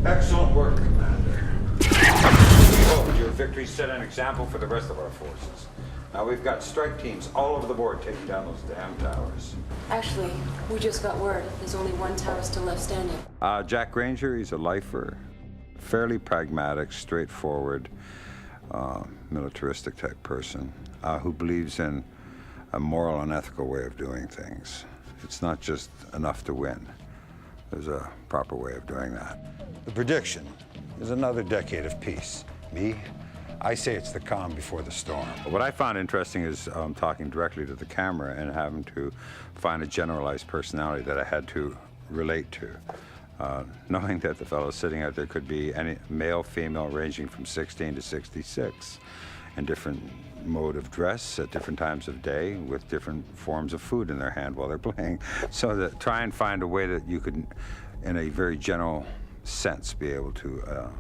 Excellent work, Commander. We hope your victory set an example for the rest of our forces. Now we've got strike teams all over the board taking down those damn towers. Actually, we just got word. There's only one tower still left standing. Jack Granger, he's a lifer. Fairly pragmatic, straightforward, militaristic type person who believes in a moral and ethical way of doing things. It's not just enough to win. There's a proper way of doing that. The prediction is another decade of peace. Me, I say it's the calm before the storm. What I found interesting is talking directly to the camera and having to find a generalized personality that I had to relate to. Knowing that the fellow sitting out there could be any male, female, ranging from 16 to 66, in different mode of dress at different times of day with different forms of food in their hand while they're playing. So that try and find a way that you could, in a very general sense, be able to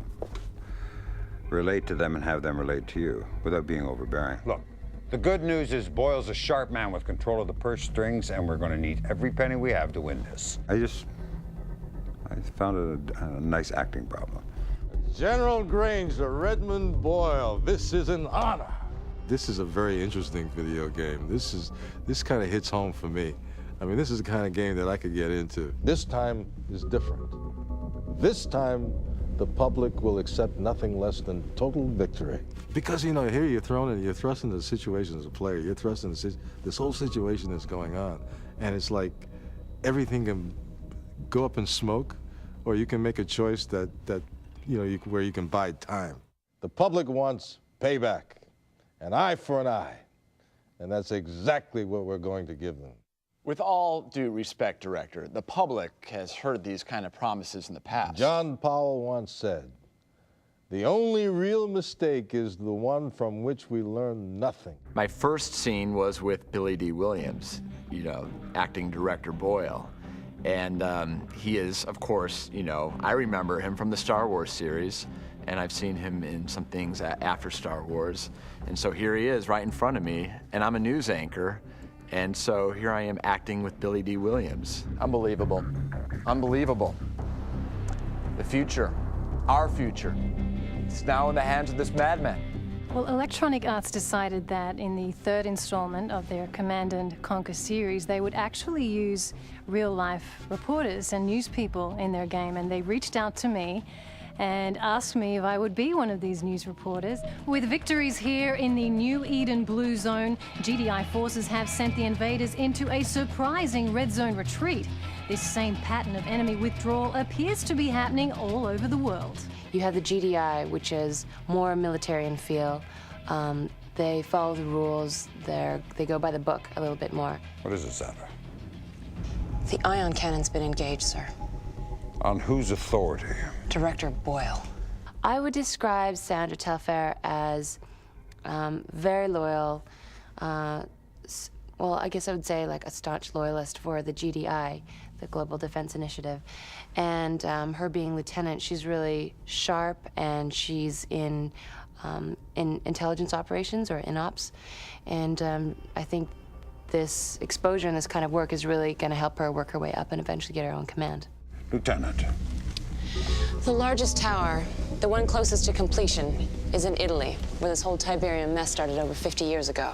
relate to them and have them relate to you without being overbearing. Look, the good news is Boyle's a sharp man with control of the purse strings, and we're going to need every penny we have to win this. I found it a nice acting problem. General Granger, Redmond Boyle, this is an honor. This is a very interesting video game. This kind of hits home for me. I mean, this is the kind of game that I could get into. This time is different. This time, the public will accept nothing less than total victory. Because, you know, here you're thrust into the situation as a player. You're thrust into this whole situation that's going on. And it's like everything can go up in smoke, or you can make a choice that you know, where you can buy time. The public wants payback, an eye for an eye. And that's exactly what we're going to give them. With all due respect, Director, the public has heard these kind of promises in the past. John Powell once said, "The only real mistake is the one from which we learn nothing." My first scene was with Billy D. Williams, you know, acting Director Boyle. And he is, of course, you know, I remember him from the Star Wars series, and I've seen him in some things after Star Wars. And so here he is right in front of me, and I'm a news anchor. And so here I am acting with Billy D. Williams. Unbelievable. Unbelievable. The future, our future, it's now in the hands of this madman. Well, Electronic Arts decided that in the third installment of their Command & Conquer series, they would actually use real-life reporters and news people in their game, and they reached out to me and asked me if I would be one of these news reporters. With victories here in the New Eden Blue Zone, GDI forces have sent the invaders into a surprising red zone retreat. This same pattern of enemy withdrawal appears to be happening all over the world. You have the GDI, which is more military in feel. They follow the rules. They go by the book a little bit more. What is it, Sandra? The ion cannon's been engaged, sir. On whose authority? Director Boyle. I would describe Sandra Telfair as very loyal. Well, I guess I would say like a staunch loyalist for the GDI, the Global Defense Initiative. And her being lieutenant, she's really sharp, and she's in intelligence operations, or INOPS. And I think this exposure and this kind of work is really going to help her work her way up and eventually get her own command. Lieutenant. The largest tower, the one closest to completion, is in Italy, where this whole Tiberium mess started over 50 years ago.